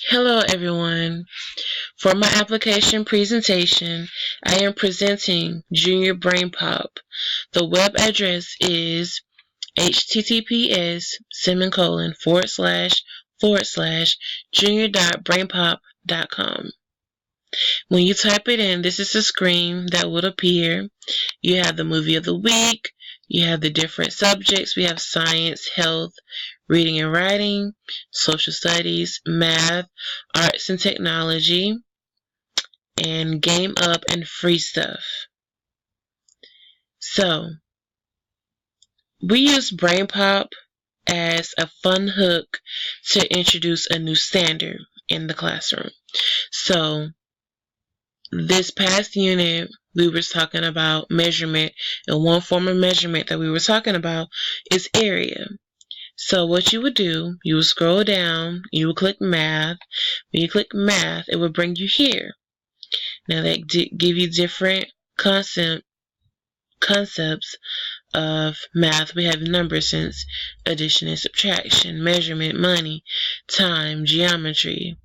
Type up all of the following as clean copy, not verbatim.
Hello everyone. For my application presentation, I am presenting Junior Brain Pop. The web address is https://junior.brainpop.com. When you type it in, this is the screen that would appear. You have the movie of the week. You have the different subjects. We have science, health, reading and writing, social studies, math, arts and technology, and game up and free stuff. So, we use BrainPop as a fun hook to introduce a new standard in the classroom. So, this past unit, we were talking about measurement, and one form of measurement that we were talking about is area. So what you would do, you would scroll down, you would click math. When you click math, it would bring you here. Now they give you different concepts of math. We have number sense, addition and subtraction, measurement, money, time, geometry,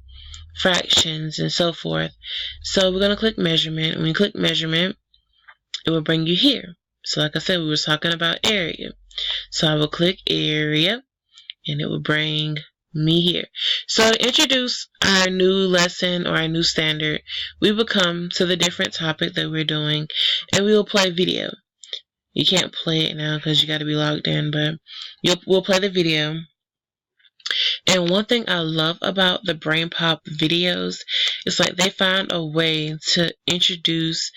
fractions, and so forth. So we're going to click measurement. When you click measurement, it will bring you here. So like I said, we were talking about area. So I will click area, and it will bring me here. So to introduce our new lesson or our new standard, we will come to the different topic that we're doing, and we will play video. You can't play it now because you got to be logged in, but we'll play the video. And one thing I love about the Brain Pop videos is like they found a way to introduce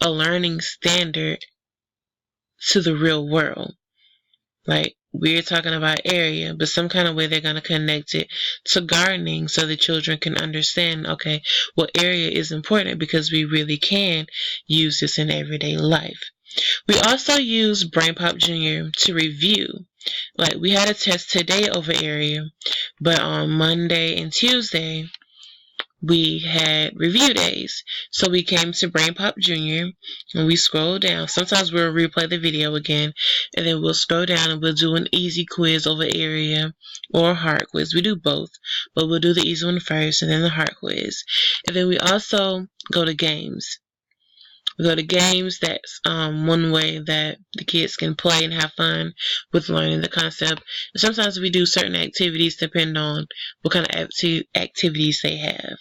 a learning standard to the real world. Like, we're talking about area, but some kind of way they're going to connect it to gardening so the children can understand, okay, well, area is important because we really can use this in everyday life. We also use Brain Pop Junior to review. Like, we had a test today over area, but on Monday and Tuesday, we had review days. So we came to Brain Pop Junior and we scroll down. Sometimes we'll replay the video again, and then we'll scroll down and we'll do an easy quiz over area or a hard quiz. We do both, but we'll do the easy one first and then the hard quiz. And then we also go to games. We go to games. That's one way that the kids can play and have fun with learning the concept. And sometimes we do certain activities depending on what kind of activities they have.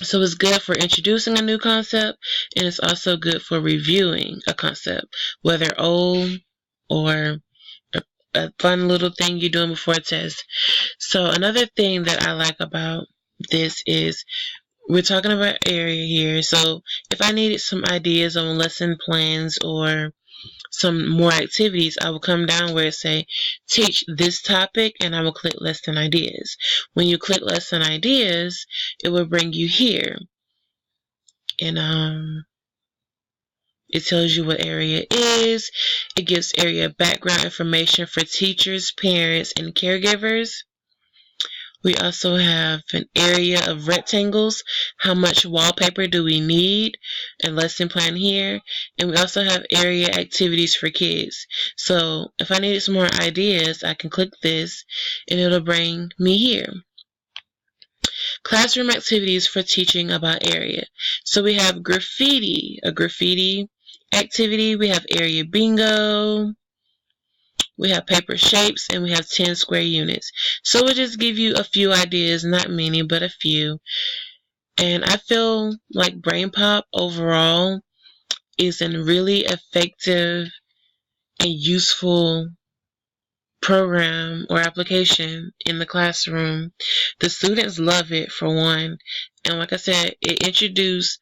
So it's good for introducing a new concept, and it's also good for reviewing a concept, whether old or a fun little thing you're doing before a test. So another thing that I like about this is we're talking about area here. So if I needed some ideas on lesson plans or some more activities, I will come down where it say teach this topic, and I will click lesson ideas. When you click lesson ideas, it will bring you here, and it tells you what area is. It gives area background information for teachers, parents, and caregivers. We also have an area of rectangles. How much wallpaper do we need? And lesson plan here. And we also have area activities for kids. So if I needed some more ideas, I can click this and it'll bring me here. Classroom activities for teaching about area. So we have graffiti, a graffiti activity. We have area bingo. We have paper shapes, and we have 10 square units. So we'll just give you a few ideas, not many, but a few. And I feel like Brain Pop overall is a really effective and useful program or application in the classroom. The students love it, for one. And like I said, it shows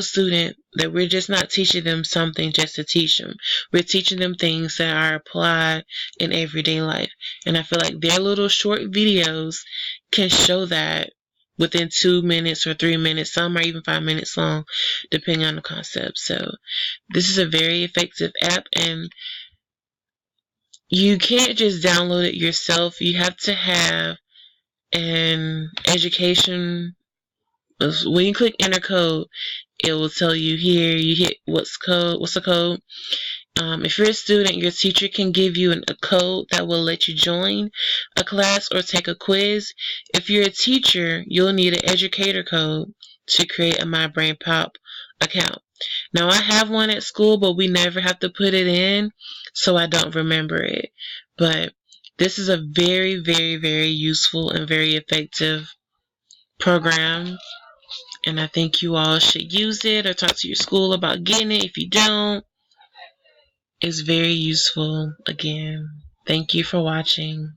students that we're just not teaching them something just to teach them. We're teaching them things that are applied in everyday life. And I feel like their little short videos can show that within 2 minutes or 3 minutes. Some are even 5 minutes long, depending on the concept. So this is a very effective app, and you can't just download it yourself. You have to have an education. When you click enter code, it will tell you here, you hit what's the code, If you're a student, your teacher can give you a code that will let you join a class or take a quiz. If you're a teacher, you'll need an educator code to create a MyBrainPop account. Now, I have one at school, but we never have to put it in, so I don't remember it. But this is a very, very, very useful and very effective program, and I think you all should use it or talk to your school about getting it if you don't. It's very useful. Again, thank you for watching.